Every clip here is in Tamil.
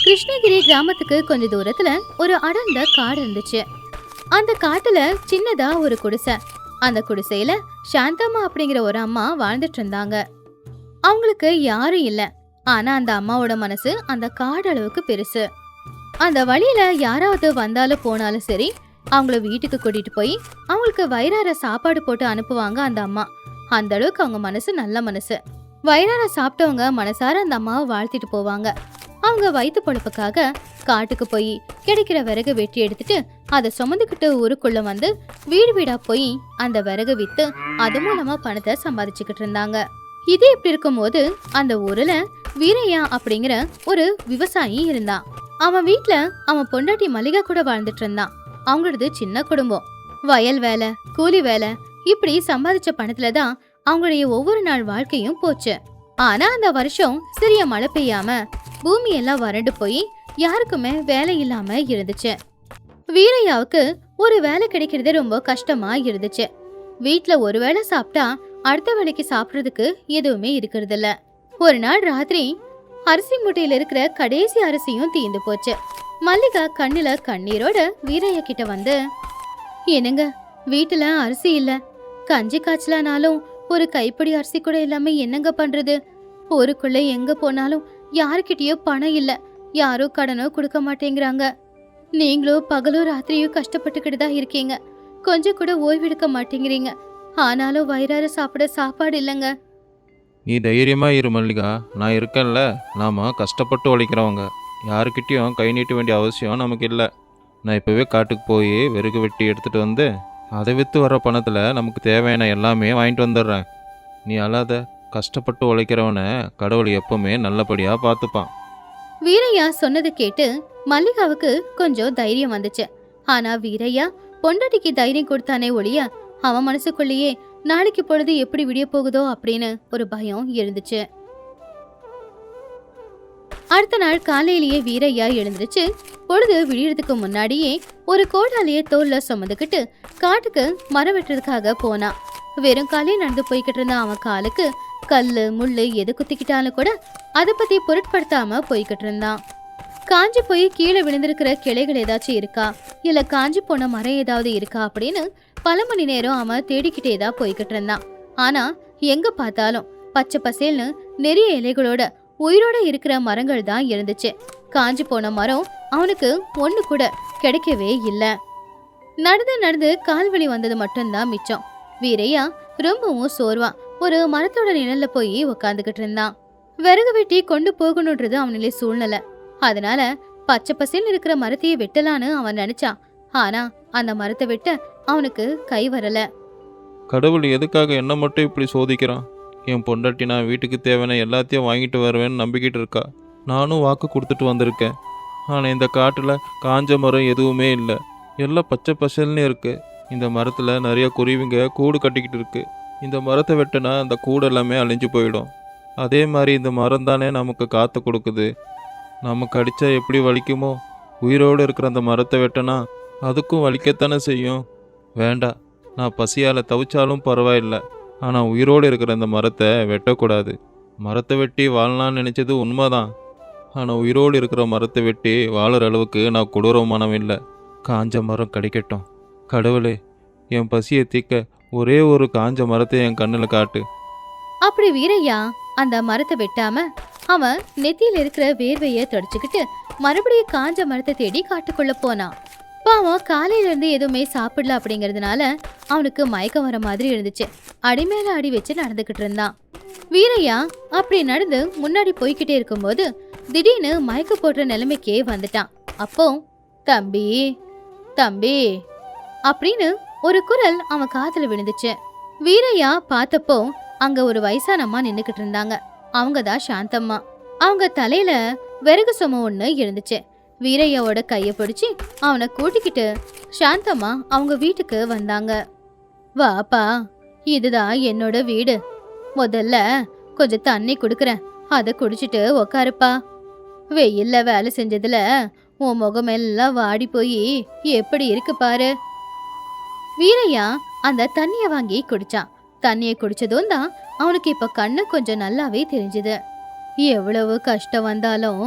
கிருஷ்ணகிரி கிராமத்துக்கு கொஞ்ச தூரத்துல ஒரு அடர்ந்த காடு இருந்துச்சு. அந்த காட்டுல சின்னதா ஒரு குடிசை. அந்த குடிசையில சாந்தம்மா அப்படிங்கிற ஒரு அம்மா வாழ்ந்துட்டு இருந்தாங்க. அவங்களுக்கு யாரும் இல்ல. ஆனா அந்த அம்மாவோட மனசு அந்த காடு அளவுக்கு பெருசு. அந்த வழியில யாராவது வந்தாலும் போனாலும் சரி, அவங்கள வீட்டுக்கு கூட்டிட்டு போய் அவங்களுக்கு வயிறார சாப்பாடு போட்டு அனுப்புவாங்க அந்த அம்மா. அந்த அளவுக்கு அவங்க மனசு நல்ல மனசு. வயிறார சாப்பிட்டவங்க மனசார அந்த அம்மாவை வாழ்த்திட்டு போவாங்க. அவங்க வயிற்று பொழப்புக்காக காட்டுக்கு போய் கிடைக்கிற விறகு வெட்டி எடுத்துட்டு அதை சுமந்துக்கிட்டு ஊருக்குள்ள வந்து வீடு வீடா போய் அந்த விறகு வித்து அது மூலமா பணத்தை சம்பாதிச்சுக்கிட்டு இருந்தாங்க. இது இப்படி இருக்கும் போது அந்த ஊர்ல வீரையா அப்படிங்கிற ஒரு விவசாயி இருந்தான். அவன் வீட்டுல அவன் பொண்டாட்டி மல்லிகா கூட வாழ்ந்துட்டு இருந்தான். அவங்களது சின்ன குடும்பம். வயல் வேலை, கூலி வேலை இப்படி சம்பாதிச்ச பணத்துலதான் அவங்களுடைய ஒவ்வொரு நாள் வாழ்க்கையும் போச்சு. ஆனா அந்த வருஷம் சிறிய மழை பெய்யாம பூமி எல்லாம் வறண்டு போய் யாருக்குமே வேலை இல்லாம இருந்துச்சு. வீரையாவுக்கு ஒரு வேலை கிடைக்கிறது ரொம்ப கஷ்டமா இருந்துச்சு. வீட்டுல ஒரு வேளை சாப்பிட்டா அடுத்த வேலைக்கு சாப்பிடுறதுக்கு எதுவுமே இருக்கிறது இல்ல. ஒரு நாள் ராத்திரி அரிசி மூட்டையில இருக்கிற கடைசி அரிசியும் தீந்து போச்சு. மல்லிகா கண்ணுல கண்ணீரோட வீரையா கிட்ட வந்து, என்னங்க, வீட்டுல அரிசி இல்ல, கஞ்சி காய்ச்சலானாலும் ஒரு கைப்பிடி அரிசி கூட இல்லாம என்னங்க பண்றது? ஊருக்குள்ள எங்க போனாலும் யாருக்கிட்டயோ பணம் இல்ல, யாரோ கடனோ கொடுக்க மாட்டேங்கிறாங்க. நீங்களும் பகலும் ராத்திரியும் கஷ்டப்பட்டுக்கிட்டு தான் இருக்கீங்க, கொஞ்சம் கூட ஓய்வெடுக்க மாட்டேங்கிறீங்க. ஆனாலும் வயிறார சாப்பிட சாப்பாடு இல்லைங்க. நீ தைரியமா இரு மல்லிகா, நான் இருக்கேன்ல. நாம கஷ்டப்பட்டு உழைக்கிறவங்க, யாருக்கிட்டையும் கை நீட்ட வேண்டிய அவசியம் நமக்கு இல்லை. நான் இப்போவே காட்டுக்கு போய் விறகு வெட்டி எடுத்துகிட்டு வந்து அதை விற்று வர பணத்தில் நமக்கு தேவையான எல்லாமே வாங்கிட்டு வந்துடுறேன். நீ அழாத. கஷ்டப்பட்டு உழைக்கிறவனை கடவுள் எப்பவுமே நல்லபடியாக பார்த்துப்பான். வீரையா சொன்னது கேட்டு மல்லிகாவுக்கு கொஞ்சம் தைரியம் வந்துச்சு. ஆனா வீரையா பொண்டாட்டிக்கு தைரியம் கொடுத்தானே ஒழிய அவன் மனசுக்குள்ளேயே நாளைக்கு பொழுது எப்படி விடிய போகுதோ அப்படின்னு ஒரு பயம் இருந்துச்சு. அடுத்த நாள் காலையிலேயே வீரையா எழுந்துருச்சு. பொழுது விடியறதுக்கு முன்னாடியே ஒரு கோடாலிய தோல்ல சுமந்துக்கிட்டு காட்டுக்கு மரம் வெட்டுறதுக்காக போனான். வெறும் காலையே நடந்து போய்கிட்டு இருந்த அவன் காலுக்கு கல்லு முள்ளு எது குத்திக்கிட்டாலும் கூட அதை பத்தி பொருட்படுத்தாம போய்கிட்டு இருந்தான். காஞ்சி போய் கீழே விழுந்திருக்கிற கிளைகள் ஏதாச்சும் இருக்கா, இல்ல காஞ்சி போன மரம் ஏதாவது இருக்கா அப்படின்னு பல மணி நேரம் அவன் தேடிக்கிட்டே தான் போய்கிட்டு இருந்தான். ஆனா எங்க பார்த்தாலும் பச்சை பசேல்னு நிறைய இலைகளோட உயிரோட இருக்கிற மரங்கள் தான் இருந்துச்சு. காஞ்சி போன மரம் அவனுக்கு ஒண்ணு கூட கிடைக்கவே இல்லை. நடந்து நடந்து கால்வலி வந்தது மட்டும்தான் மிச்சம். வீரையா ரொம்பவும் சோர்வான் ஒரு மரத்தோட நிழல்ல போய் உக்காந்துக்கிட்டு இருந்தான். விறகு வெட்டி கொண்டு போகணுன்றது அவனிலே சூழ்நிலை. அதனால பச்சை பசேல்னு இருக்கிற மரத்தையே வெட்டலான்னு அவன் நினைச்சான். ஆனா அந்த மரத்தை வெட்ட அவனுக்கு கை வரல. கடவுள் எதுக்காக என்ன மட்டும் இப்படி சோதிக்கிறான்? என் பொண்டாட்டி நான் வீட்டுக்கு தேவையான எல்லாத்தையும் வாங்கிட்டு வருவேன்னு நம்பிக்கிட்டு இருக்கா. நானும் வாக்கு கொடுத்துட்டு வந்திருக்கேன். ஆனால் இந்த காட்டில் காஞ்ச மரம் எதுவுமே இல்லை, எல்லாம் பச்சை பசல்னு இருக்குது. இந்த மரத்தில் நிறைய குருவிங்க கூடு கட்டிக்கிட்டு இருக்கு. இந்த மரத்தை வெட்டினா அந்த கூடு எல்லாமே அழிஞ்சு போயிடும். அதே மாதிரி இந்த மரம் தானே நமக்கு காற்று கொடுக்குது. நமக்கு அடித்தா எப்படி வலிக்குமோ, உயிரோடு இருக்கிற அந்த மரத்தை வெட்டினா அதுக்கும் வலிக்கத்தானே செய்யும். வேண்டாம், நான் பசியால் தவிச்சாலும் பரவாயில்லை, ஆனால் உயிரோடு இருக்கிற அந்த மரத்தை வெட்டக்கூடாது. மரத்தை வெட்டி வாழலான்னு நினச்சது உண்மைதான். ஆனால் உயிரோடு இருக்கிற மரத்தை வெட்டி வாழற அளவுக்கு நான் கொடூரமானவன் இல்லை. காஞ்ச மரம் கிடைக்கட்டும். கடவுளே, என் பசியை தீர்க்க ஒரே ஒரு காஞ்ச மரத்தை என் கண்ணில் காட்டு. அப்படி வீரையா அந்த மரத்தை வெட்டாம அவன் நெத்தியில இருக்கிற வேர்வைய தொடச்சுக்கிட்டு மறுபடியும் காஞ்ச மரத்தை தேடி காட்டுக்குள்ள போனான். பாவம் காலையில இருந்து எதுவுமே சாப்பிடல அப்படிங்கறதுனால அவனுக்கு மயக்கம் வர மாதிரி இருந்துச்சு. அடிமேல அடி வச்சு நடந்துகிட்டு இருந்தான். வீரையா அப்படி நடந்து முன்னாடி போய்கிட்டே இருக்கும்போது திடீர்னு மயக்க போடுற நிலைமைக்கே வந்துட்டான். அப்போ தம்பி தம்பி அப்படின்னு ஒரு குரல் அவன் காதுல விழுந்துச்சு. வீரையா பார்த்தப்போ அங்க ஒரு வயசானம்மா நின்னுக்கிட்டு இருந்தாங்க. அவங்கதான் சாந்தம்மா. அவங்க தலையில விறகு சும ஒண்ணு இருந்துச்சு. வீரையாவோட கைய பிடிச்சு அவனை கூட்டிக்கிட்டு சாந்தம்மா அவங்க வீட்டுக்கு வந்தாங்க. வாப்பா, இதுதான் என்னோட வீடு. முதல்ல கொஞ்சம் தண்ணி குடுக்கறேன், அதை குடிச்சிட்டு உக்காருப்பா. வெயில்ல வேலை செஞ்சதுல உன் முகம் எல்லாம் வாடி போய் எப்படி இருக்கு பாரு. வீரையா அந்த தண்ணிய வாங்கி குடிச்சான். தண்ணிய குடிச்சதும் தான் அவனுக்கு இப்ப கண்ணு கொஞ்சம் நல்லாவே தெரிஞ்சுது. எவ்வளவு கஷ்டம் வந்தாலும்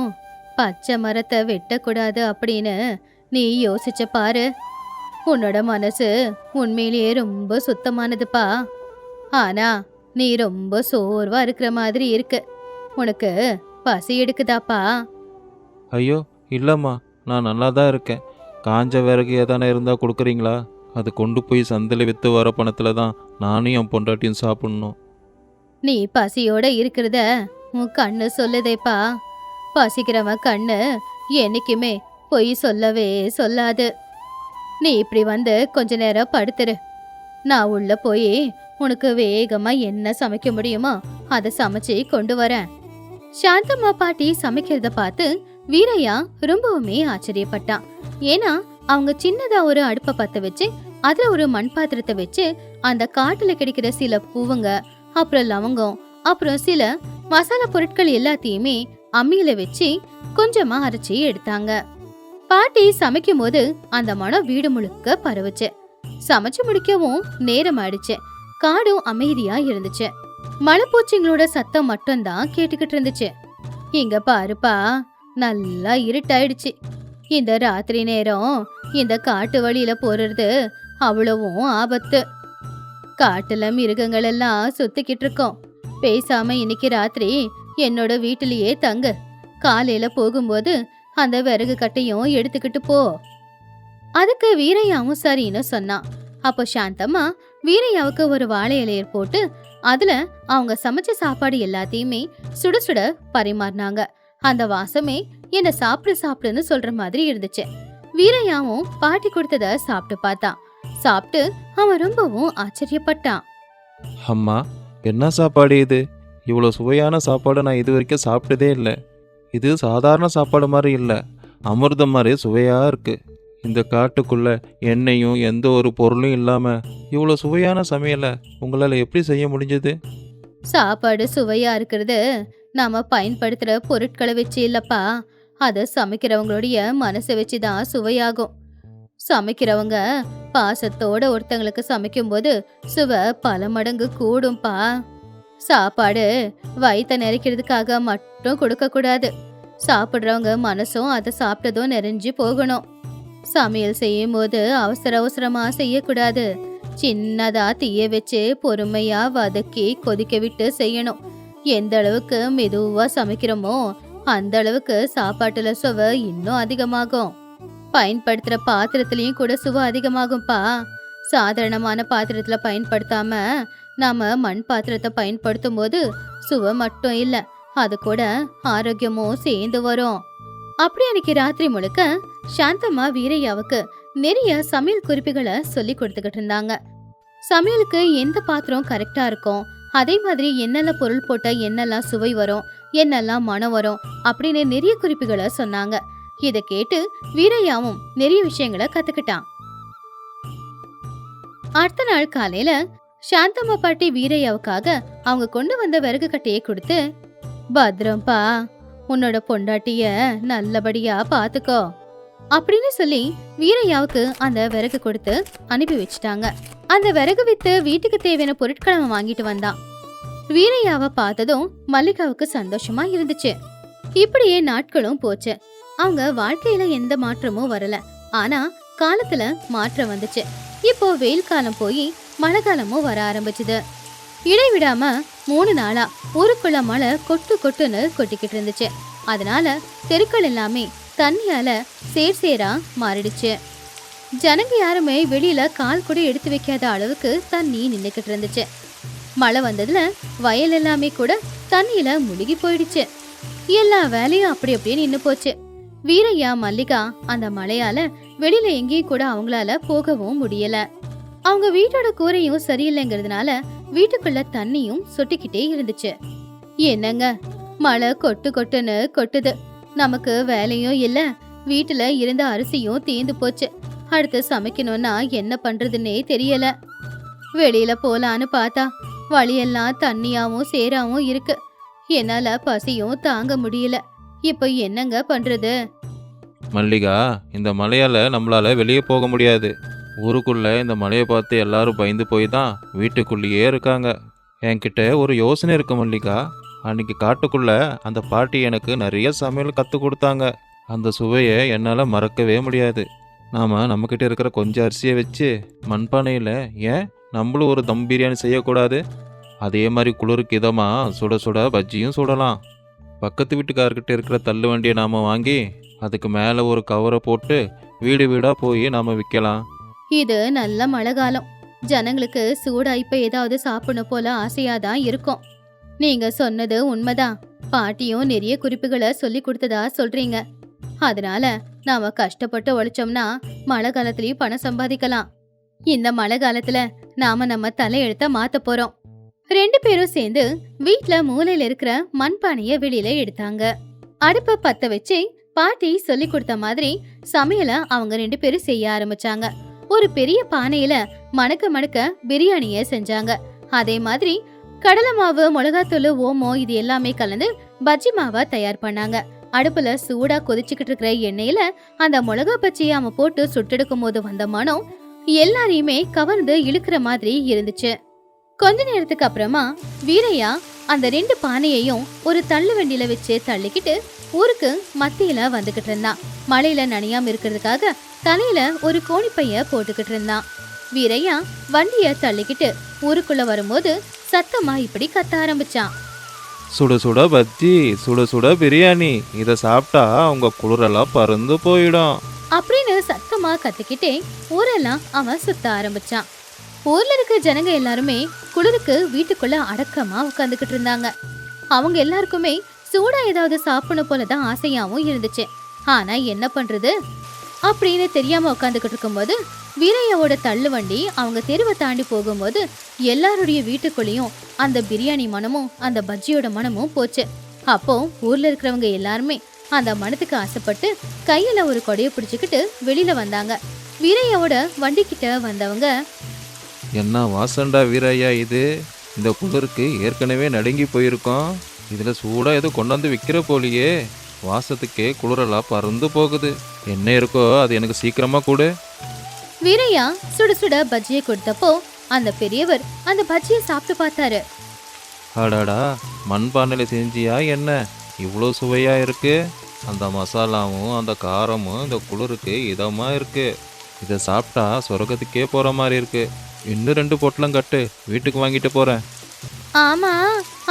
பச்சை மரத்தை வெட்டக்கூடாது அப்படின்னு நீ யோசிச்ச பாரு. உன்னோட மனசு உண்மையிலேயே ரொம்ப சுத்தமானதுப்பா. ஆனா நீ ரொம்ப சோர்வா இருக்கிற மாதிரி இருக்கு. உனக்கு பசி எடுக்குதாப்பா? ஐயோ இல்லைம்மா, நான் நல்லா தான் இருக்கேன். காஞ்ச விறகு எதானே இருந்தால் கொடுக்குறீங்களா? அது கொண்டு போய் சந்தையில் விற்று வர பணத்தில் தான் நானும் என் பொண்டாட்டியும் சாப்பிட்ணும். நீ பசியோட இருக்கிறத உன் கண்ணு சொல்லுதேப்பா. பசிக்கிறவன் கண்ணு என்னைக்குமே பொய் சொல்லவே சொல்லாது. நீ இப்படி வந்து கொஞ்ச நேரம் படுத்துரு. நான் உள்ள போய் உனக்கு வேகமா என்ன சமைக்க முடியுமோ அதை சமைச்சு கொண்டு வரேன். சாந்தம்மா பாட்டி சமைக்கிறத பார்த்து வீரையா ரொம்பவுமே ஆச்சரியப்பட்டான். ஏன்னா அவங்க சின்னதா ஒரு அடுப்பை பத்த வச்சு அதுல ஒரு மண் பாத்திரத்தை வச்சு அந்த காட்டுல கிடைக்கிற சில பூவுங்க, அப்புறம் லவங்கம், அப்புறம் சில மசாலா பொருட்கள் எல்லாத்தையுமே அம்மியில வச்சு கொஞ்சமா அரைச்சி எடுத்தாங்க. பாட்டி சமைக்கும் போது அந்த மனம் வீடு முழுக்க பரவுச்சு. சமைச்சு முடிக்கவும் நேரம் ஆயிடுச்சு. காடும் அமைதியா இருந்துச்சு. மலைப்பூச்சிங்களோட சத்தம் மட்டும்தான் கேட்டுக்கிட்டு இருந்துச்சு. இங்க பாருப்பா, நல்லா இருட்டாயிடுச்சு. இந்த ராத்திரி நேரம் இந்த காட்டு வழியில போறது அவ்வளவும் ஆபத்து. காட்டுல மிருகங்கள் எல்லாம் சுத்திக்கிட்டு இருக்கோம். பேசாம இன்னைக்கு ராத்திரி என்னோட வீட்டிலேயே தங்கு. காலையில போகும்போது அந்த விறகு கட்டையும் எடுத்துக்கிட்டு போ. அதுக்கு வீரையாவும் சரின்னு சொன்னான். அப்போ சாந்தம்மா வீரையாவுக்கு ஒரு வாழை இலைய போட்டு அதுல அவங்க சமைச்ச சாப்பாடு எல்லாத்தையுமே சுட சுட பரிமாறினாங்க. அந்த வாசமே என்ன சாப்பிடு சாப்பிடுன்னு சொல்ற மாதிரி இருந்துச்சு. வீரையாவும் பாட்டி கொடுத்தத சாப்பிட்டு பார்த்தான். சாப்பிட்டு அவன் ரொம்பவும் ஆச்சரியப்பட்டான். அம்மா, என்ன சாப்பாடு இது? இவ்வளோ சுவையான சாப்பாடு நான் இது வரைக்கும் சாப்பிட்டதே இல்லை. இது சாதாரண சாப்பாடு மாதிரி இல்லை, அமிர்தம் மாதிரி சுவையாக இருக்குது. இந்த காட்டுக்குள்ளே எண்ணெயும் எந்த ஒரு பொருளும் இல்லாமல் இவ்வளோ சுவையான சமையலை உங்களால் எப்படி செய்ய முடிஞ்சது? சாப்பாடு சுவையா இருக்கிறது நாம பயன்படுத்துற பொருட்களை வச்சு இல்லப்பா, அது சமைக்கிறவங்களுடைய மனசை வச்சுதான் சுவையாகும். சமைக்கிறவங்க பாசத்தோட ஒருத்தங்களுக்கு சமைக்கும் போது சுவை பல மடங்கு கூடும்பா. சாப்பாடு வயிற்ற நிறைக்கிறதுக்காக மட்டும் கொடுக்க கூடாது. சாப்பிட்றவங்க மனசும் அதை சாப்பிட்டதும் நிறைஞ்சு போகணும். சமையல் செய்யும் போது அவசர அவசரமா செய்யக்கூடாது. சின்னதா தீய வச்சு பொறுமையா வதக்கி கொதிக்க விட்டு செய்யணும். எந்த அளவுக்கு மெதுவா சமைக்கிறோமோ அந்த அளவுக்கு சாப்பாட்டுல சுவை இன்னும் அதிகமாகும். பயன்படுத்துற பாத்திரத்திலயும் கூட சுவை அதிகமாகும்பா. சாதாரணமான பாத்திரத்துல பயன்படுத்தாம நாம மண் பாத்திரத்தை பயன்படுத்தும் போது சுவை மட்டும் இல்ல, அது கூட ஆரோக்கியமும் சேர்ந்து வரும். அப்படி அன்னைக்கு ராத்திரி முழுக்க சாந்தம்மா வீரையாவுக்கு நிறைய சமையல் குறிப்புகளை சொல்லி கொடுத்துக்கிட்டு இருந்தாங்க. சமையலுக்கு எந்த பாத்திரம் கரெக்டா இருக்கும், அதே மாதிரி என்னெல்லாம் பொருள் போட்டா என்னெல்லாம் சுவை வரும், என்னெல்லாம் மனம் வரும் அப்படின்னு நிறைய குறிப்புகளை சொன்னாங்க. இதை கேட்டு வீரையாவும் நிறைய விஷயங்களை கத்துக்கிட்டான். அடுத்த நாள் காலையில சாந்தம்மா பாட்டி வீரையாவுக்காக அவங்க கொண்டு வந்த விறகு கட்டையை கொடுத்து, பத்ரம்பா, உன்னோட பொண்டாட்டிய நல்லபடியா பாத்துக்கோ அப்படின்னு சொல்லி வீரையாவுக்கு அந்த விறகு கொடுத்து அனுப்பி வச்சுட்டாங்க. அந்த விறகு வித்து வீட்டுக்கு தேவையான பொருட்களை அவன் வாங்கிட்டு வந்தான். வீரையாவை பார்த்ததும் மல்லிகாவுக்கு சந்தோஷமா இருந்துச்சு. இப்படியே நாட்களும் போச்சு. அவங்க வாழ்க்கையில எந்த மாற்றமும் வரல. ஆனா காலத்துல மாற்றம் வந்துச்சு. இப்போ வெயில் காலம் போய் மழை காலமும் வர ஆரம்பிச்சுது. இடைவிடாம 3 நாளா ஊருக்குள்ள மழை கொட்டு கொட்டுன்னு கொட்டிக்கிட்டு இருந்துச்சு. அதனால தெருக்கள் எல்லாமே தண்ணியால சேர் சேரா மாறிடுச்சு. ஜனங்க யாருமே வெளியில கால் கூட எடுத்து வைக்காத அளவுக்கு தண்ணி நின்னுக்கிட்டு இருந்துச்சு. மழை வந்ததுல வயல் எல்லாமே கூட தண்ணியில முழுகி போயிடுச்சு. எல்லா வேலையும் அப்படி அப்படியே நின்னு போச்சு. வீரையா மல்லிகா அந்த மழையால வெளியில எங்கேயும் கூட அவங்களால போகவும் முடியல. அவங்க வீட்டோட கூரையும் சரியில்லைங்கிறதுனால வீட்டுக்குள்ள தண்ணியும் சொட்டிக்கிட்டே இருந்துச்சு. என்னங்க, மழை கொட்டு கொட்டுன்னு கொட்டுது. நமக்கு வேலையும் இல்ல, வீட்டுல இருந்த அரிசியும் தீந்து போச்சு. அடுத்து சமைக்கணும்னா என்ன பண்றதுன்னே தெரியல. வெளியில போலான்னு பார்த்தா வழியெல்லாம் தண்ணியாவும் சேராவும் இருக்கு. என்னால பசியும் தாங்க முடியல. இப்ப என்னங்க பண்றது? மல்லிகா, இந்த மழையால் நம்மளால் வெளியே போக முடியாது. ஊருக்குள்ளே இந்த மழையை பார்த்து எல்லாரும் பயந்து போய் தான் வீட்டுக்குள்ளேயே இருக்காங்க. என்கிட்ட ஒரு யோசனை இருக்கு மல்லிகா. அன்னைக்கு காட்டுக்குள்ள அந்த பாட்டி எனக்கு நிறைய சமையல் கற்றுக் கொடுத்தாங்க. அந்த சுவையை என்னால் மறக்கவே முடியாது. நம்மக்கிட்ட இருக்கிற கொஞ்சம் அரிசியை வச்சு மண்பானையில் ஏன் நம்மளும் ஒரு தம் பிரியாணி செய்யக்கூடாது? அதே மாதிரி குளிருக்கு இதமாக சுட சுட பஜ்ஜியும் சுடலாம். பக்கத்து வீட்டுக்காரர்கிட்ட இருக்கிற தள்ளு வண்டியை நாம் வாங்கி அதுக்கு மேலே ஒரு கவரை போட்டு வீடு வீடாக போய் நாம் விற்கலாம். இது நல்ல மழை காலம். ஜனங்களுக்கு சூடா இப்ப ஏதாவது சாப்பிடணும் போல ஆசையாதான் இருக்கும். நீங்க சொன்னது உண்மைதான். பாட்டியும் நிறைய குறிப்புகளை சொல்லி கொடுத்ததா சொல்றீங்க. அதனால நாம கஷ்டப்பட்டு உழைச்சோம்னா மழை காலத்திலயும் பணம் சம்பாதிக்கலாம். இந்த மழை காலத்துல நாம நம்ம தலையெழுத்த மாத்த போறோம். 2 பேரும் சேர்ந்து வீட்ல மூலையில இருக்கிற மண்பானைய வெளியில எடுத்தாங்க. அடுப்ப பத்த வச்சு பாட்டி சொல்லி கொடுத்த மாதிரி சமையல அவங்க 2 பேரும் செய்ய ஆரம்பிச்சாங்க. ஒரு பெரிய பானையில மணக்க மணக்க பிரியாணிய செஞ்சாங்க. அதே மாதிரி கடலை மாவு, மிளகாத்தூள், ஓமம் இது எல்லாமே கலந்து பஜ்ஜி மாவா தயார் பண்ணாங்க. அடுப்புல சூடா கொதிச்சுக்கிட்டு இருக்கிற எண்ணெயில அந்த மிளகா பஜ்ஜியை அவன் போட்டு சுட்டெடுக்கும் போது வந்த மனம் எல்லாரையுமே கவர்ந்து இழுக்கிற மாதிரி இருந்துச்சு. கொஞ்ச நேரத்துக்கு அப்புறமா வீரையா அந்த 2 பானையையும் ஒரு தள்ளு வண்டியில வச்சு தள்ளிக்கிட்டு ஊருக்கு மத்தியில வந்துகிட்டு இருந்தான். மழையில நனையாம இருக்கிறதுக்காக தலையில ஒரு கோணிப்பைய போட்டுக்கிட்டு இருந்தான். வீரையா வண்டிய தள்ளிக்கிட்டு ஊருக்குள்ள வரும்போது சத்தமா இப்படி கத்த ஆரம்பிச்சான். சுட சுட பஜ்ஜி, சுட சுட பிரியாணி, இதை சாப்பிட்டா உங்க குளிரெல்லாம் பறந்து போயிடும் அப்படின்னு சத்தமா கத்திக்கிட்டே ஊரெல்லாம் அவன் சுத்த ஆரம்பிச்சான். ஊர்ல இருக்க ஜனங்க எல்லாருமே குளிருக்கு வீட்டுக்குள்ள அடக்கமா உட்காந்துக்கிட்டு இருந்தாங்க. அவங்க எல்லாருக்குமே சூடா ஏதாவது சாப்பிடணும் போலதான் ஆசையாவும் இருந்துச்சு. ஆனா என்ன பண்றது அப்படின்னு தெரியாம உட்காந்துக்கிட்டு இருக்கும்போது வீரையாவோட தள்ளு வண்டி அவங்க தெருவை தாண்டி போகும்போது எல்லாருடைய வீட்டுக்குள்ளேயும் அந்த பிரியாணி மனமும் அந்த பஜ்ஜியோட மனமும் போச்சு. அப்போ ஊர்ல இருக்கிறவங்க எல்லாருமே அந்த மனத்துக்கு ஆசைப்பட்டு கையில ஒரு கொடையை பிடிச்சுக்கிட்டு வெளியில வந்தாங்க. வீரையாவோட வண்டி கிட்ட வந்தவங்க, என்ன வாசண்டா வீரையா இது? இந்த குளிருக்கு ஏற்கனவே நடுங்கி போயிருக்கோம். இதுல சூடா ஏதோ கொண்டாந்து விற்கிற போலியே. வாசத்துக்கே குளிரெல்லாம் பறந்து போகுது. என்ன இருக்கோ அது எனக்கு சீக்கிரமா கொடு. வீரையா சுட சுட பஜ்ஜியை கொடுத்தப்போ அந்த பெரியவர் அந்த பஜ்ஜியை சாப்பிட்டு பார்த்தாரு. அடாடா, மண்பானையில செஞ்சியா என்ன? இவ்வளோ சுவையா இருக்கு. அந்த மசாலாவும் அந்த காரமும் இந்த குளிருக்கு இதமா இருக்கு. இதை சாப்பிட்டா சொர்க்கத்துக்கே போற மாதிரி இருக்கு. இன்னும் 2 பொட்டலம் கட்டு, வீட்டுக்கு வாங்கிட்டு போறேன். ஆமா,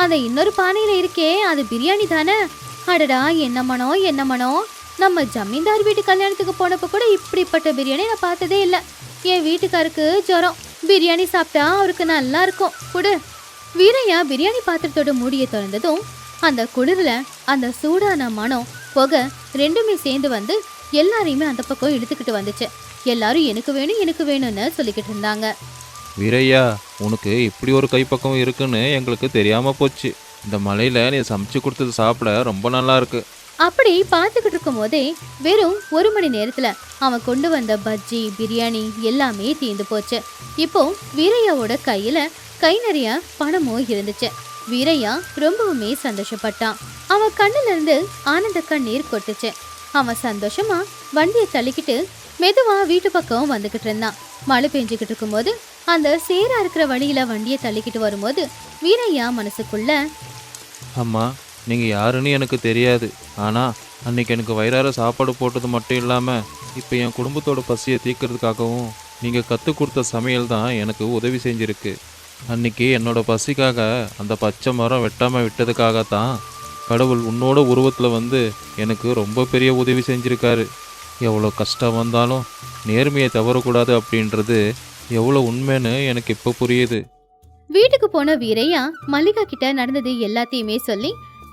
அந்த இன்னொரு பானையில இருக்கே அது பிரியாணி தானே? அடடா, என்ன மனம் என்ன மனம்! நம்ம ஜமீன்தார் வீட்டு கல்யாணத்துக்கு போனப்ப கூட இப்படிப்பட்ட பிரியாணி நான் பார்த்ததே இல்லை. என் வீட்டுக்காருக்கு ஜுரம், பிரியாணி சாப்பிட்டா அவருக்கு நல்லா இருக்கும், குடு. வீரையா பிரியாணி பாத்திரத்தோட மூடியை திறந்ததும் அந்த குளிர்ல அந்த சூடான மனம் புகை 2மே சேர்ந்து வந்து எல்லாரையுமே அந்த பக்கம் இழுத்துக்கிட்டு வந்துச்சு. எல்லாரும் எனக்கு வேணும் எனக்கு வேணும்னு சொல்லிக்கிட்டு இருந்தாங்க. வீரையா, உனக்கு இப்படி ஒரு கைப்பக்கம் இருக்குன்னு எங்களுக்கு தெரியாம போச்சு. இந்த மலையில நீ சமைச்சு கொடுத்தது சாப்பிட ரொம்ப நல்லா இருக்கு. அப்படி பார்த்துக்கிட்டு இருக்கும் போதே வெறும் 1 மணி நேரத்துல அவன் கொண்டு வந்த பஜ்ஜி பிரியாணி எல்லாமே தீர்ந்து போச்சு. இப்போ வீரையாவோட கையில கை நிறைய பணமும் இருந்துச்சு. வீரையா ரொம்பவுமே சந்தோஷப்பட்டான். அவன் கண்ணுல இருந்து ஆனந்த கண்ணீர் கொட்டுச்சு. அவன் சந்தோஷமா வண்டியை தள்ளிக்கிட்டு மெதுவா வீட்டு பக்கம் வந்துகிட்டு இருந்தான். மழை பெஞ்சுக்கிட்டு இருக்கும்போது அந்த சேரா இருக்கிற வழியில வண்டியை தள்ளிக்கிட்டு வரும்போது வீரையா மனசுக்குள்ள, அம்மா, நீங்கள் யாருன்னு எனக்கு தெரியாது. ஆனால் அன்னைக்கு எனக்கு வயிறார சாப்பாடு போட்டது மட்டும் இல்லாமல் இப்போ என் குடும்பத்தோட பசியை தீர்க்கறதுக்காகவும் நீங்கள் கற்றுக் கொடுத்த சமையல் தான் எனக்கு உதவி செஞ்சுருக்கு. அன்னைக்கு என்னோட பசிக்காக அந்த பச்சை மரம் வெட்டாமல் விட்டதுக்காகத்தான் கடவுள் உன்னோட உருவத்தில் வந்து எனக்கு ரொம்ப பெரிய உதவி செஞ்சுருக்காரு. எவ்வளோ கஷ்டம் வந்தாலும் நேர்மையை தவறக்கூடாது அப்படின்றது எவ்வளோ உண்மைன்னு எனக்கு இப்போ புரியுது. வீட்டுக்கு போன வீரையா மல்லிகா கிட்ட நடந்தது எல்லாத்தையுமே சொல்லி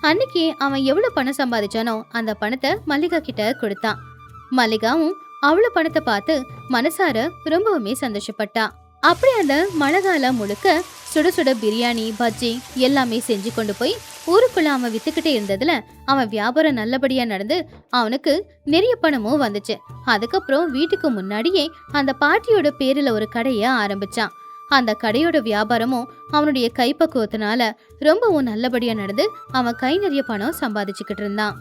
அன்னைக்கு அவன் எவ்வளவு பணம் சம்பாதிச்சானோ அந்த பணத்தை மல்லிகா கிட்ட கொடுத்தான். மல்லிகாவும் அவ்வளவு பணத்தை பார்த்து மனசார ரொம்பவுமே சந்தோஷப்பட்டா. அப்படி அந்த மழைக்காலம் முழுக்க சுட சுட பிரியாணி பஜ்ஜி எல்லாமே செஞ்சு கொண்டு போய் ஊருக்குள்ள அவன் வித்துக்கிட்டே இருந்ததுல அவன் வியாபாரம் நல்லபடியா நடந்து அவனுக்கு நிறைய பணமும் வந்துச்சு. அதுக்கப்புறம் வீட்டுக்கு முன்னாடியே அந்த பாட்டியோட பேர்ல ஒரு கடையை ஆரம்பிச்சான். அந்த கடையோட வியாபாரமும் அவனுடைய கைப்பக்குவத்தினால ரொம்பவும் நல்லபடியா நடந்து அவன் கை நிறைய பணம் சம்பாதிச்சுக்கிட்டு இருந்தான்.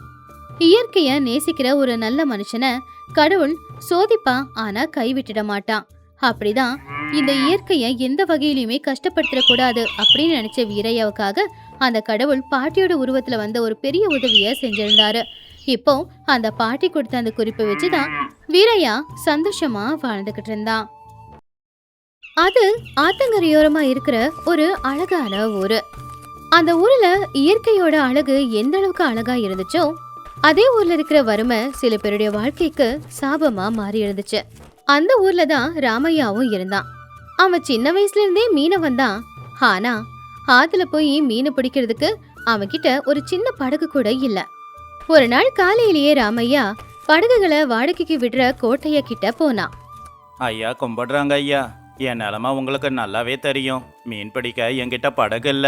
இயற்கைய நேசிக்கிற ஒரு நல்ல மனுஷனை கடவுள் சோதிப்பா, ஆனா கைவிட்டுட மாட்டான். அப்படிதான் இந்த இயற்கையை எந்த வகையிலுமே கஷ்டப்படுத்திடக்கூடாது அப்படின்னு நினைச்ச வீரையாவுக்காக அந்த கடவுள் பாட்டியோட உருவத்துல வந்த ஒரு பெரிய உதவியை செஞ்சிருந்தாரு. இப்போ அந்த பாட்டி கொடுத்த அந்த குறிப்பை வச்சுதான் வீரையா சந்தோஷமா வாழ்ந்துகிட்டு இருந்தான். அது ஆத்தங்கரையோரமா இருக்கிற ஒரு அழகான ஊரு. அந்த ஊர்ல இயற்கையோட அழகு எந்த அளவுக்கு அழகா இருந்துச்சோ அதே ஊர்ல இருக்கிற வறுமை சில பேருடைய வாழ்க்கைக்கு சாபமா மாறி இருந்துச்சு. அந்த ஊர்ல தான் ராமையாவும் இருந்தான். அவன் சின்ன வயசுல இருந்தே மீனை வந்தான். ஆனா ஆத்துல போய் மீனை பிடிக்கிறதுக்கு அவன்கிட்ட ஒரு சின்ன படகு கூட இல்ல. ஒரு நாள் காலையிலேயே ராமையா படகுகளை வாடகைக்கு விடுற கோட்டைய கிட்ட போனான். ஐயா கும்பிடுறாங்க ஐயா. என் நிலமை உங்களுக்கு நல்லாவே தெரியும். மீன் பிடிக்க என்கிட்ட படகு இல்ல.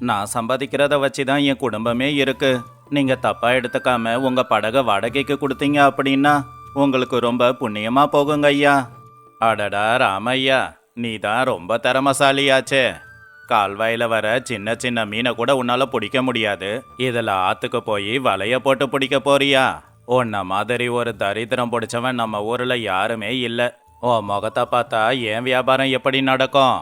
நான் சம்பாதிக்கிறத வச்சுதான் என் குடும்பமே இருக்கு. நீங்க தப்பா எடுத்துக்காம உங்க படகை வாடகைக்கு கொடுத்தீங்க அப்படின்னா உங்களுக்கு ரொம்ப புண்ணியமா போகுங்க ஐயா. அடடா ராமையா, நீ தான் ரொம்ப திறமசாலியாச்சே. கால்வாயில வர சின்ன சின்ன மீனை கூட உன்னால பிடிக்க முடியாது. இதுல ஆத்துக்கு போய் வலைய போட்டு பிடிக்க போறியா? உன்ன மாதிரி ஒரு தரித்திரம் பிடிச்சவன் நம்ம ஊர்ல யாருமே இல்ல. ஓ முகத்தை பார்த்தா என் வியாபாரம் எப்படி நடக்கும்?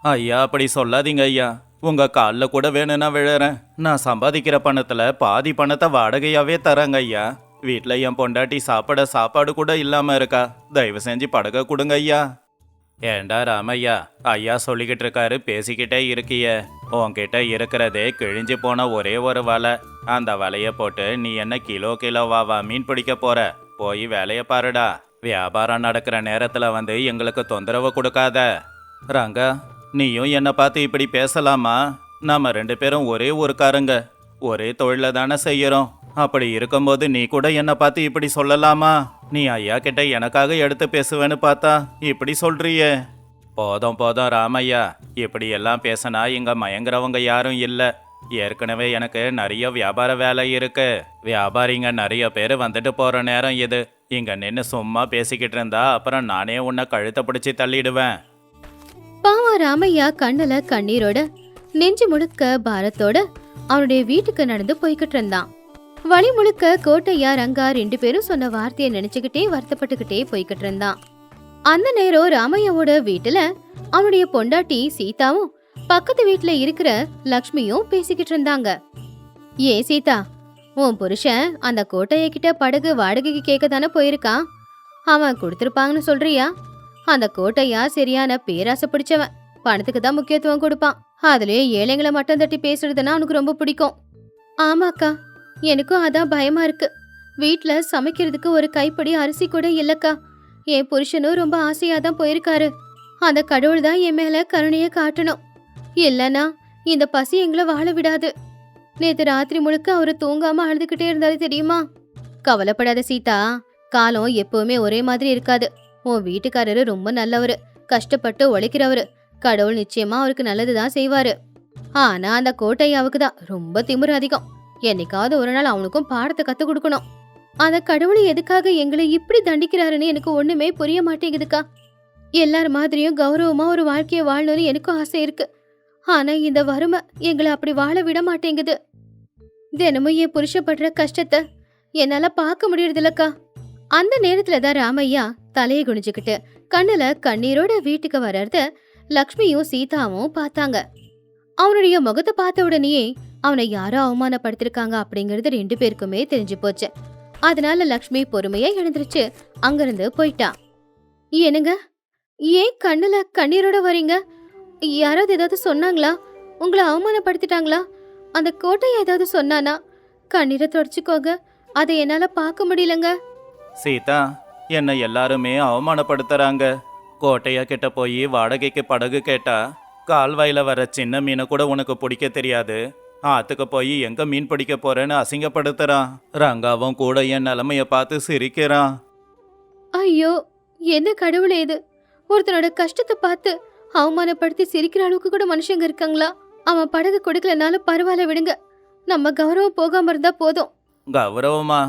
ஐயா அப்படி சொல்லாதீங்க ஐயா. உங்க காலில் கூட வேணும்னா விழுறேன். நான் சம்பாதிக்கிற பணத்துல பாதி பணத்தை வாடகையாவே தரேங்க ஐயா. வீட்டில் என் பொண்டாட்டி சாப்பிட சாப்பாடு கூட இல்லாம இருக்கா. தயவு செஞ்சு படகை கொடுங்க ஐயா. ஏண்டா ராமையா, ஐயா சொல்லிக்கிட்டு இருக்காரு, பேசிக்கிட்டே இருக்கிய. உன்கிட்ட இருக்கிறதே கிழிஞ்சு போன ஒரே ஒரு வலை. அந்த வலைய போட்டு நீ என்ன கிலோவாவா மீன் பிடிக்க போற? போய் வேலைய பாருடா. வியாபாரம் நடக்கிற நேரத்துல வந்து எங்களுக்கு தொந்தரவு கொடுக்காத. ரங்கா, நீயும் என்னை பார்த்து இப்படி பேசலாமா? நாம 2 பேரும் ஒரே ஊருக்காரங்க, ஒரே தொழில தானே செய்யறோம். அப்படி இருக்கும்போது நீ கூட என்னை பார்த்து இப்படி சொல்லலாமா? நீ ஐயா கிட்ட எனக்காக எடுத்து பேசுவேன்னு பார்த்தா இப்படி சொல்றியே. போதும் போதும் ராமையா, இப்படி எல்லாம் பேசினா இங்க மயங்குறவங்க யாரும் இல்லை. ஏற்கனவே எனக்கு நிறைய வியாபார வேலை இருக்கு. வியாபாரிங்க நிறைய பேர் வந்துட்டு போற நேரம் இது. இங்க நின்று சும்மா பேசிக்கிட்டு இருந்தா அப்புறம் நானே உன்னை கழுத்தை பிடிச்சி தள்ளிடுவேன். பாவம் ராமையா கண்ணுல கண்ணீரோட நெஞ்சு முழுக்க பாரத்தோட அவனுடைய வீட்டுக்கு நடந்து போய்கிட்டு இருந்தான். வழி முழுக்க கோட்டையா ரங்கா 2 பேரும் சொன்ன வார்த்தையை நினைச்சுக்கிட்டே வருத்தப்பட்டுக்கிட்டே போய்கிட்டு இருந்தான். அந்த நேரம் ராமையாவோட வீட்டுல அவனுடைய பொண்டாட்டி சீதாவும் பக்கத்து வீட்டுல இருக்கிற லக்ஷ்மியும் பேசிக்கிட்டு இருந்தாங்க. ஏ சீதா, உன் புருஷன் அந்த கோட்டைய கிட்ட படகு வாடகைக்கு கேட்க தானே போயிருக்கான். அவன் கொடுத்துருப்பாங்கன்னு சொல்றியா? அந்த கோட்டையா சரியான பேராசை பிடிச்சவன். பணத்துக்கு தான் முக்கியத்துவம் கொடுப்பான். அதுலயே ஏழைங்களை மட்டும் தட்டி பேசுறதுன்னா அவனுக்கு ரொம்ப பிடிக்கும். ஆமாக்கா, எனக்கும் அதான் பயமா இருக்கு. வீட்டுல சமைக்கிறதுக்கு ஒரு கைப்பிடி அரிசி கூட இல்லக்கா. என் புருஷனும் ரொம்ப ஆசையா தான் போயிருக்காரு. அந்த கடவுள் தான் என் மேல கருணைய காட்டணும். இல்லனா இந்த பசி எங்களை வாழ விடாது. நேத்து ராத்திரி முழுக்க அவரு தூங்காம அழுதுகிட்டே இருந்தாரு தெரியுமா? கவலைப்படாத சீதா, காலம் எப்பவுமே ஒரே மாதிரி இருக்காது. உன் வீட்டுக்காரரு ரொம்ப நல்லவரு, கஷ்டப்பட்டு உழைக்கிறவரு. கடவுள் நிச்சயமா அவருக்கு நல்லதுதான் செய்வாரு. ஆனா அந்த கோட்டையாவுக்கு தான் ரொம்ப திமிரு அதிகம். என்னைக்காவது ஒரு நாள் அவனுக்கும் பாடத்தை கத்து கொடுக்கணும். அந்த கடவுள் எதுக்காக எங்களை இப்படி தண்டிக்கிறாருன்னு எனக்கு ஒண்ணுமே புரிய மாட்டேங்குதுக்கா. எல்லார் மாதிரியும் கௌரவமா ஒரு வாழ்க்கைய வாழணும்னு எனக்கும் ஆசை இருக்கு. ஆனா இந்த வறுமை எங்களை அப்படி வாழ விட மாட்டேங்குது. தினமும் என் புருஷப்படுற கஷ்டத்தை என்னால பார்க்க முடியறதில்லக்கா. அந்த நேரத்துலதான் ராமையா தலையை குனிஞ்சுக்கிட்டு கண்ணுல கண்ணீரோட வீட்டுக்கு வர்றத லக்ஷ்மியும் சீதாவும் பார்த்தாங்க. அவனுடைய முகத்தை பார்த்த உடனேயே அவனை யாரோ அவமானப்படுத்திருக்காங்க அப்படிங்கறது 2 பேருக்குமே தெரிஞ்சு போச்சு. அதனால லக்ஷ்மி பொறுமையா எழுந்திருச்சு அங்கிருந்து போயிட்டா. என்னங்க, ஏன் கண்ணுல கண்ணீரோட வரீங்க? யாராவது ஏதாவது சொன்னாங்களா? உங்களை அவமானப்படுத்திட்டாங்களா? அந்த கோட்டையை ஏதாவது சொன்னானா? கண்ணீரை தொடச்சுக்கோங்க, அதை என்னால பார்க்க முடியலங்க. சீதா, என்னை எல்லாருமே அவமானப்படுத்துறாங்க. கோட்டையா கிட்ட போய் வாடகைக்கு படகு கேட்டா கால்வாயில வர சின்ன மீனை கூட உனக்கு பிடிக்க தெரியாது. ஆத்துக்கு போய் எங்க மீன் பிடிக்க போறேன்னு அசிங்கப்படுத்துறான். ரங்காவும் கூட என் நிலைமைய பார்த்து சிரிக்கிறான். ஐயோ, என்ன கடவுளே இது! ஒருத்தனோட கஷ்டத்தை பார்த்து அவமானப்படுத்தி சிரிக்கிற அளவுக்கு கூட மனுஷங்க இருக்காங்களா? அவன் படகு கொடுக்கலனாலும் பரவாயில்ல, விடுங்க. நம்ம கௌரவம் போகாம இருந்தா போதும். கௌரவமா?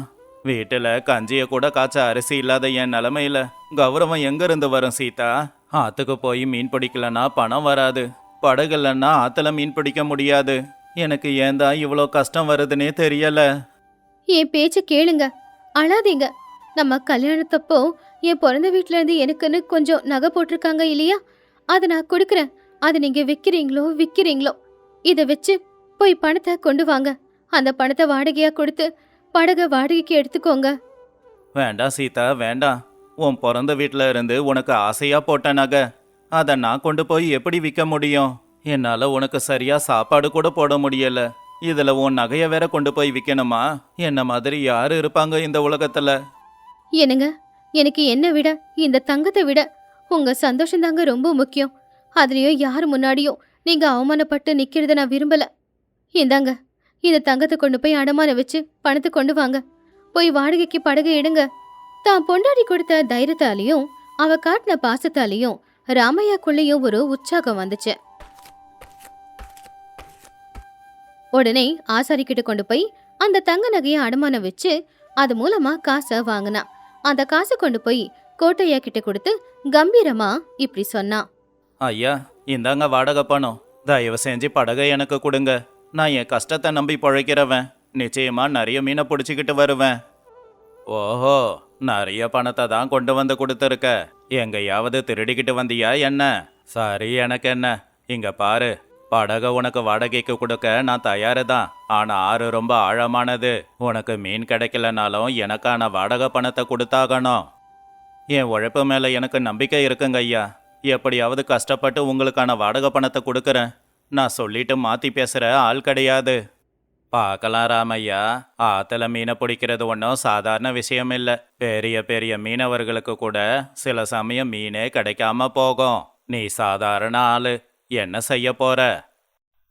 வீட்டுல கஞ்சிய கூட காய்ச்ச அரிசி இல்லாத என் நிலைமையில கௌரவம் எங்க இருந்து வரும் சீதா? ஆத்துக்கு போய் மீன் பிடிக்கலன்னா பணம் வராது. படகு இல்லைன்னா ஆத்துல மீன் பிடிக்க முடியாது. எனக்கு ஏந்தா இவ்வளோ கஷ்டம் வருதுன்னே தெரியல. என் பேச்ச கேளுங்க, அழாதீங்க. நம்ம கல்யாணத்தப்போ என் பிறந்த வீட்ல இருந்து எனக்குன்னு கொஞ்சம் நகை போட்டிருக்காங்க இல்லையா, அதை நான் கொடுக்குறேன். அதை நீங்க விக்கிறீங்களோ இதை வச்சு போய் பணத்தை கொண்டு வாங்க. அந்த பணத்தை வாடகையா கொடுத்து படகை வாடகைக்கு எடுத்துக்கோங்க. வேண்டாம் சீதா, வேண்டாம். உன் பிறந்த வீட்டில் இருந்து உனக்கு ஆசையாக போட்ட நகை, அதை நான் கொண்டு போய் எப்படி விற்க முடியும்? என்னால் உனக்கு சரியாக சாப்பாடு கூட போட முடியல. இதில் உன் நகையை வேற கொண்டு போய் விற்கணுமா? என்ன மாதிரி யார் இருப்பாங்க இந்த உலகத்தில்? என்னங்க, எனக்கு என்ன விட இந்த தங்கத்தை விட உங்க சந்தோஷம் தாங்க ரொம்ப முக்கியம். அதுலயும் யார் முன்னாடியும் நீங்க அவமானப்பட்டு நிக்கிறத நான் விரும்பல. இந்தாங்க, இந்த தங்கத்தை கொண்டு போய் அடமானம் வச்சு பணத்தை கொண்டு வாங்க. போய் வாடகைக்கு படகை எடுங்க. தான் பொண்டாடி கொடுத்த தைரியத்தாலையும் அவ காட்டின பாசத்தாலையும் ராமையாக்குள்ளேயும் ஒரு உற்சாகம் வந்துச்சு. உடனே ஆசாரி கிட்ட கொண்டு போய் அந்த தங்க நகையை அடமானம் வச்சு அது மூலமா காசை வாங்கினா. அந்த காசை கொண்டு போய் கோட்டையா கிட்ட கொடுத்து கம்பீரமா இப்படி சொன்னான். ஐயா, இந்தாங்க வாடகை பணம். தயவு செஞ்சு படகை எனக்கு கொடுங்க. நான் என் கஷ்டத்தை நம்பி பிழைக்கிறவன். நிச்சயமா நிறைய மீனை பிடிச்சிக்கிட்டு வருவேன். ஓஹோ, நிறைய பணத்தை தான் கொண்டு வந்து கொடுத்துருக்க. எங்கேயாவது திருடிக்கிட்டு வந்தியா என்ன? சரி, எனக்கு என்ன. இங்க பாரு, படகை உனக்கு வாடகைக்கு கொடுக்க நான் தயாரு தான். ஆனா ஆறு ரொம்ப ஆழமானது. உனக்கு மீன் கிடைக்கலனாலும் எனக்கான வாடகை பணத்தை கொடுத்தாகணும். என் உழைப்பு மேல எனக்கு நம்பிக்கை இருக்குங்க ஐயா. எப்படியாவது கஷ்டப்பட்டு உங்களுக்கான வாடகை பணத்தை கொடுக்கறேன். நான் சொல்லிட்டு மாத்தி பேசுற ஆள் கிடையாது. பார்க்கலாம் ராமையா, ஆத்துல மீனை பிடிக்கிறது ஒன்றும் சாதாரண விஷயம் இல்லை. பெரிய பெரிய மீனவர்களுக்கு கூட சில சமயம் மீனே கிடைக்காம போகும். நீ சாதாரண ஆளு, என்ன செய்ய போற?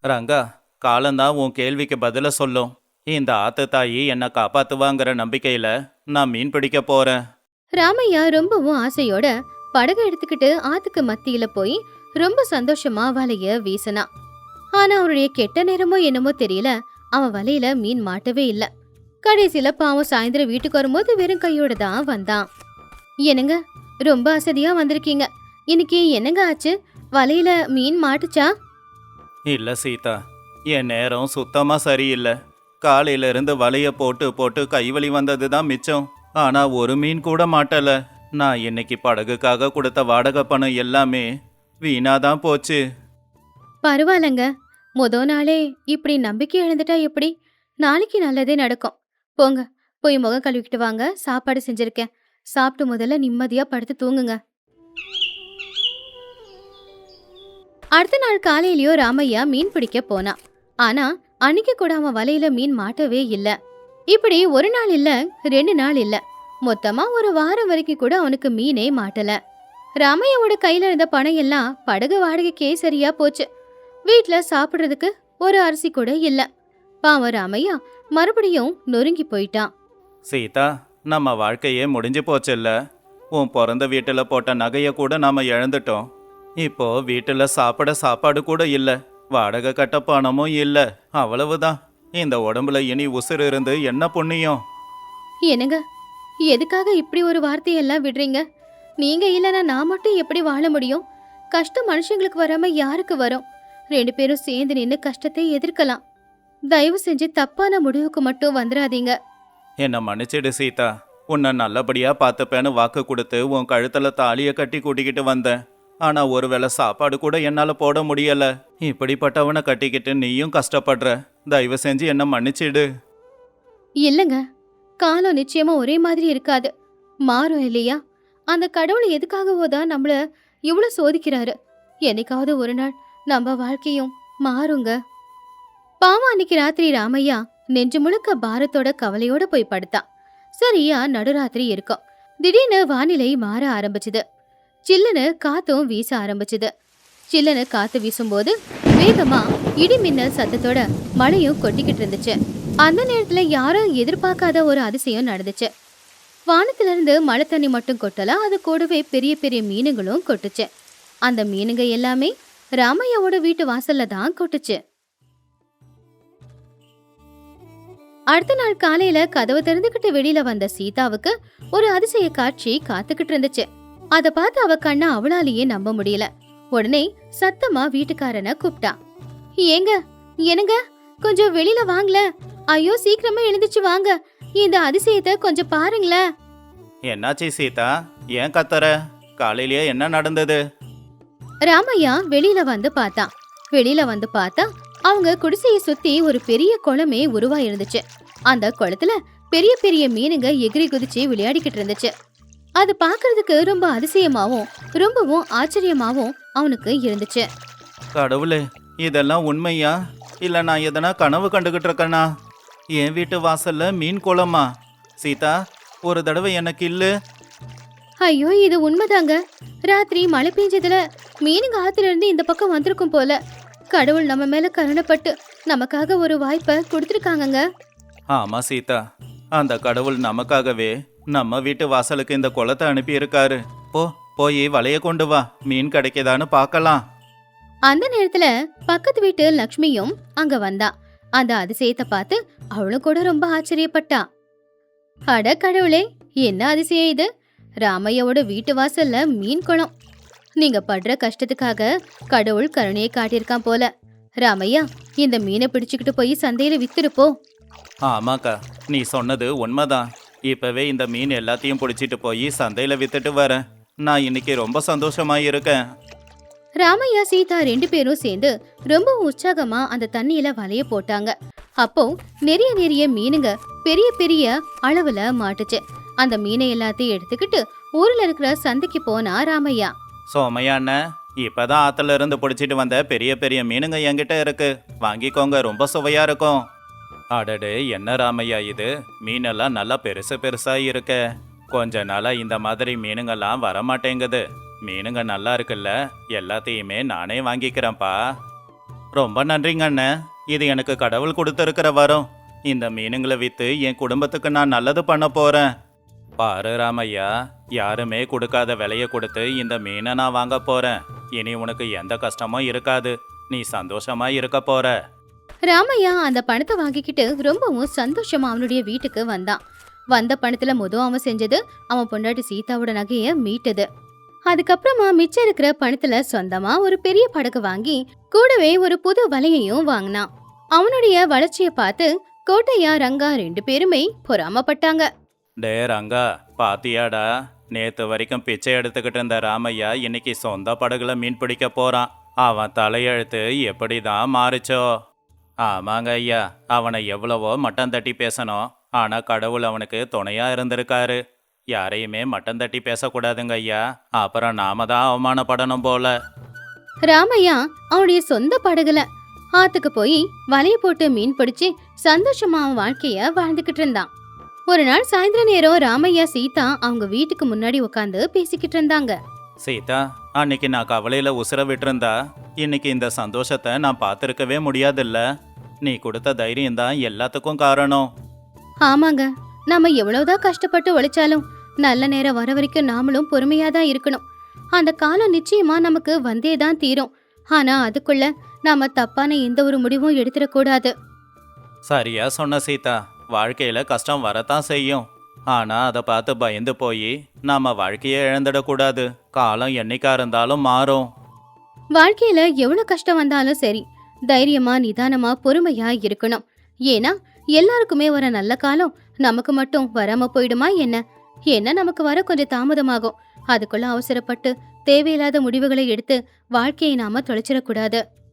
ரங்கா, காலம்தான் உன் கேள்விக்கு பதில சொல்லும். இந்த ஆத்து தாயி என்னை காப்பாத்துவாங்கிற நம்பிக்கையில நான் மீன் பிடிக்க போறேன். ராமையா ரொம்பவும் ஆசையோட படகை எடுத்துக்கிட்டு ஆத்துக்கு மத்தியில போய் ரொம்ப சந்தோஷமா வலைய வீசினா. ஆனா அவருடைய கெட்ட நேரமோ என்னமோ தெரியல, அவன் வலையில மீன் மாட்டவே இல்ல. கடைசியில பாவம் சாயந்தரம் வீட்டுக்கு வரும்போது வெறும் கையோட தான் வந்தான். என்னங்க, ரொம்ப அசதியா வந்திருக்கீங்க. இன்னைக்கு என்னங்க ஆச்சு? வலையில மீன் மாட்டுச்சா? இல்ல சீதா, என் நேரம் சுத்தமா சரியில்லை. காலையில இருந்து வலைய போட்டு போட்டு கைவலி வந்தது தான் மிச்சம். ஆனா ஒரு மீன் கூட மாட்டல. நான் இன்னைக்கு படகுக்காக கொடுத்த வாடகை பணம் எல்லாமே வீணாதான் போச்சு. பரவாயில்லங்க, நாளே இப்படி நம்பிக்கை இழந்துட்டா எப்படி? நாளைக்கு நல்லதே நடக்கும். போங்க, போய் முகம் கழுவிக்கிட்டு வாங்க. சாப்பாடு செஞ்சிருக்கேன். சாப்பிட்டு முதல்ல நிம்மதியா படுத்து தூங்குங்க. அடுத்த நாள் காலையிலயோ ராமையா மீன் பிடிக்க போனான். ஆனா அன்னைக்கு கூட அவன் வலையில மீன் மாட்டவே இல்ல. இப்படி ஒரு நாள் இல்ல, 2 நாள் இல்ல, மொத்தமா ஒரு வாரம் வரைக்கும் கூட அவனுக்கு மீனே மாட்டல. ராமையாவோட கையில இருந்த பணம் எல்லாம் படகு வாடகைக்கே சரியா போச்சு. வீட்ல சாப்பிடுறதுக்கு ஒரு அரிசி கூட இல்ல. பாவம் ராமையா மறுபடியும் நொறுங்கி போயிட்டான். சீதா, நம்ம வாழ்க்கையே முடிஞ்சு போச்சுல்ல. உன் பிறந்த வீட்டுல போட்ட நகைய கூட நாம இழந்துட்டோம். இப்போ வீட்டுல சாப்பிட சாப்பாடு கூட இல்ல, வாடகை கட்ட பணமும் இல்ல. அவ்வளவுதான். இந்த உடம்புல இனி உசுறு இருந்து என்ன புண்ணியம்? என்னங்க, எதுக்காக இப்படி ஒரு வார்த்தையெல்லாம் விடுறீங்க? நீங்க இல்லைன்னா நான் மட்டும் எப்படி வாழ முடியும்? கஷ்டம் மனுஷங்களுக்கு வராம யாருக்கு வரும்? 2 பேரும் சேர்ந்து நின்று கஷ்டத்தை எதிர்க்கலாம். தயவு செஞ்சு தப்பான முடிவுக்கு மட்டும் வந்துடாதீங்க. என்ன மன்னிச்சிடு சீதா. உன்னை நல்லபடியா பார்த்துப்பேன்னு வாக்கு கொடுத்து உன் கழுத்துல தாலியை கட்டி கூட்டிக்கிட்டு வந்தேன். ஆனா ஒருவேளை சாப்பாடு கூட என்னால போட முடியல. இப்படிப்பட்டவனை கட்டிக்கிட்டு நீயும் கஷ்டப்படுற. தயவு செஞ்சு என்ன மன்னிச்சிடு. இல்லைங்க, காலம் நிச்சயமா ஒரே மாதிரி இருக்காது, மாறும் இல்லையா? அந்த கடவுள் எதுக்காகவோ தான் நம்மள இவ்வளவு சோதிக்கிறாரு. என்னைக்காவது ஒரு நாள் நம்ம வாழ்க்கையும் மாறுங்க. பாவம் அன்னைக்கு ராத்திரி ராமையா நெஞ்சு முழுக்க பாரத்தோட கவலையோட போய் படுத்தான். சரியா நடுராத்திரி இருக்கும். திடீர்னு வானிலை மாற ஆரம்பிச்சுது. சில்லுன்னு காத்தும் வீச ஆரம்பிச்சுது. சில்லுன்னு காத்து வீசும்போது வேகமா இடி மின்னல் சத்தத்தோட மழையும் கொட்டிக்கிட்டு இருந்துச்சு. அந்த நேரத்துல யாரும் எதிர்பார்க்காத ஒரு அதிசயம் நடந்துச்சு. வானத்துல இருந்து மழை தண்ணி மட்டும் கொட்டல, அது கூடவே பெரிய பெரிய மீனுங்களும் கொட்டுச்சு. அந்த மீனுங்க எல்லாமே ராமையாவோட வீட்டு வாசல்ல தான் கொட்டுச்சு. அடுத்த நாள் காலையில கதவு திறந்துகிட்டு வெளியில வந்த சீதாவுக்கு ஒரு அதிசய காட்சி காத்துக்கிட்டு இருந்துச்சு. அத பார்த்து அவ கண்ணை அவளாலேயே நம்ப முடியல. உடனே சத்தமா வீட்டுக்காரனை கூப்பிட்டா. ஏங்க, என்னங்க, கொஞ்சம் வெளியில வாங்கல. ஐயோ, சீக்கிரமா எழுந்துச்சு வாங்க. இந்த அதிசயத்தை கொஞ்சம் பாருங்களேன். என்னாச்சு சீதா? ஏன் கத்துற? காலையிலேயே என்ன நடந்தது? ராமையா வெளியில வந்து பார்த்தா அவங்க குடிசையை சுத்தி ஒரு பெரிய குளமே உருவா இருந்துச்சு. அந்த குளத்துல பெரிய பெரிய மீனுங்க எகிரி குதிச்சு விளையாடிக்கிட்டு இருந்துச்சு. அது பார்க்கிறதுக்கு ரொம்ப அதிசயமாவும் ரொம்பவும் ஆச்சரியமாவும் அவனுக்கு இருந்துச்சு. கடவுளே, இதெல்லாம் உண்மையா? இல்ல நான் எதனா கனவு கண்டுகிட்டு இருக்கேனா? என் வீட்டு வாசல்ல மீன் குளமா? சீதா, ஒரு தடவை எனக்கு இல்லு. ஐயோ, இது உண்மைதாங்க. ராத்திரி மழை பெஞ்சதுல மீனுங்க ஆத்துல இருந்து இந்த பக்கம் வந்திருக்கும் போல. கடவுள் நம்ம மேல கருணைப்பட்டு நமக்காக ஒரு வாய்ப்பை கொடுத்துருக்காங்கங்க. ஆமா சீதா, அந்த கடவுள் நமக்காகவே நம்ம வீட்டு வாசலுக்கு இந்த குளத்தை அனுப்பி இருக்காரு. போய் வலைய கொண்டு வா, மீன் கிடைக்குதான்னு பார்க்கலாம். அந்த நேரத்துல பக்கத்து வீட்டு லக்ஷ்மியும் அங்க வந்தா. அந்த அதிசயத்தை பார்த்து அவளும் கூட ரொம்ப ஆச்சரியப்பட்டா. அட கடவுளே, என்ன அதிசயம் இது! ராமையாவோட வீட்டு வாசல்ல மீன் குளம். நீங்க படுற கஷ்டத்துக்காக கடவுள் கருணையை காட்டியிருக்கான் போல. ராமையா, இந்த மீனை பிடிச்சுக்கிட்டு போய் சந்தையில வித்துருப்போ. ஆமாக்கா, நீ சொன்னது உண்மைதான். இப்பவே இந்த மீன் எல்லாத்தையும் பிடிச்சிட்டு போய் சந்தையில வித்துட்டு வரேன். நான் இன்னைக்கு ரொம்ப சந்தோஷமா இருக்கேன். ராமையா சீதா 2 பேரும் சேர்ந்து ரொம்ப உற்சாகமா அந்த தண்ணியில வலைய போட்டாங்க. அப்போ நிறைய நிறைய மீனுங்க பெரிய பெரிய அளவுல மாட்டுச்சு. அந்த மீனை எல்லாத்தையும் எடுத்துக்கிட்டு ஊர்ல இருக்கிற சந்தைக்கு போனா ராமையா. சோமையா அண்ணன், இப்பதான் ஆத்துல இருந்து பிடிச்சிட்டு வந்த பெரிய பெரிய மீனுங்க என்கிட்ட இருக்கு, வாங்கிக்கோங்க, ரொம்ப சுவையா இருக்கும். அடடே, என்ன ராமையா இது? மீனெல்லாம் நல்லா பெருசு பெருசா இருக்க. கொஞ்ச நாளா இந்த மாதிரி மீனுங்கெல்லாம் வரமாட்டேங்குது. மீனுங்க நல்லா இருக்குல்ல, எல்லாத்தையுமே நானே வாங்கிக்கிறேன்ப்பா. ரொம்ப நன்றிங்க அண்ணன், இது எனக்கு கடவுள் கொடுத்துருக்கிற வரம். இந்த மீனுங்களை வித்து என் குடும்பத்துக்கு நான் நல்லது பண்ண போறேன். பாரு ராமையா, யாருமே கொடுக்காத விலைய கொடுத்து இந்த மீனை நான் வாங்க போறேன். இனி உனக்கு எந்த கஷ்டமும் இருக்காது, நீ சந்தோஷமா இருக்க போற. ராமையா அந்த பணத்தை வாங்கிக்கிட்டு ரொம்பவும் சந்தோஷமா அவனுடைய வீட்டுக்கு வந்தான். வந்த பணத்துல அவன் செஞ்சது அவன் பொண்டாட்டி சீதாவோட நகைய மீட்டது. அதுக்கப்புறமா மிச்சம் இருக்கிற பணத்துல சொந்தமா ஒரு பெரிய படகு வாங்கி கூடவே ஒரு புது வலையையும் வாங்கினான். அவனுடைய வளர்ச்சிய பார்த்து கோட்டையா ரங்கா 2 பேருமே பொறாமப்பட்டாங்க. டே ரங்கா, பாத்தியாடா, நேத்து வரைக்கும் பிச்சை எடுத்துக்கிட்டு இருந்த ராமையா இன்னைக்கு சொந்த படகுல மீன் பிடிக்க போறான். அவன் தலையெழுத்து எப்படிதான் மாறுச்சோ? ஆமாங்க ஐயா, அவனை எவ்வளவோ மட்டம் தட்டி பேசணும், ஆனா கடவுள் அவனுக்கு துணையா இருந்திருக்காரு. யாரையுமே மட்டம் தட்டி பேசக்கூடாதுங்க ஐயா, அப்புறம் நாம தான் அவமானப்படணும் போல. ராமையா அவனுடைய சொந்த படகுல ஆத்துக்கு போய் வலைய போட்டு மீன் பிடிச்சு சந்தோஷமா அவன் வாழ்க்கைய வாழ்ந்துகிட்டு இருந்தான். ஒரு நாள் சாயந்தர நேரம் ராமையா சீதா அவங்க வீட்டுக்கு முன்னாடி உட்காந்து பேசிக்கிட்டு இருந்தாங்க. சீதா, அன்னைக்கு நான் கவலையில உசுர விட்டுருந்தா இன்னைக்கு இந்த சந்தோஷத்தை நான் பார்த்துருக்கவே முடியாதுல்ல. நீ கொடுத்த தைரியம் தான் எல்லாத்துக்கும் காரணம். ஆமாங்க, நம்ம எவ்வளவுதான் கஷ்டப்பட்டு உழைச்சாலும் நல்ல நேரம் வர வரைக்கும் நாமளும் பொறுமையா தான் இருக்கணும். அந்த காலம் நிச்சயமா நமக்கு வந்தேதான் தீரும். ஆனா அதுக்குள்ள நாம தப்பான எந்த ஒரு முடிவும் எடுத்துடக்கூடாது. சரியா சொன்ன சீதா, வாழ்க்கையில கஷ்டம் வரத்தான் செய்யும், ஆனா அதை பார்த்து பயந்து போய் நாம வாழ்க்கையை இழந்துடக்கூடாது. காலம் என்னைக்கா இருந்தாலும் மாறும். வாழ்க்கையில எவ்வளவு கஷ்டம் வந்தாலும் சரி, தைரியமா நிதானமா பொறுமையா இருக்கணும். ஏன்னா எல்லாருக்குமே வர நல்ல காலம் நமக்கு மட்டும் வராம போயிடுமா என்ன? ஏன்னா நமக்கு வர கொஞ்சம் தாமதமாகும். அதுக்குள்ள அவசரப்பட்டு தேவையில்லாத முடிவுகளை எடுத்து வாழ்க்கையை நாம தொலைச்சிடக்கூடாது.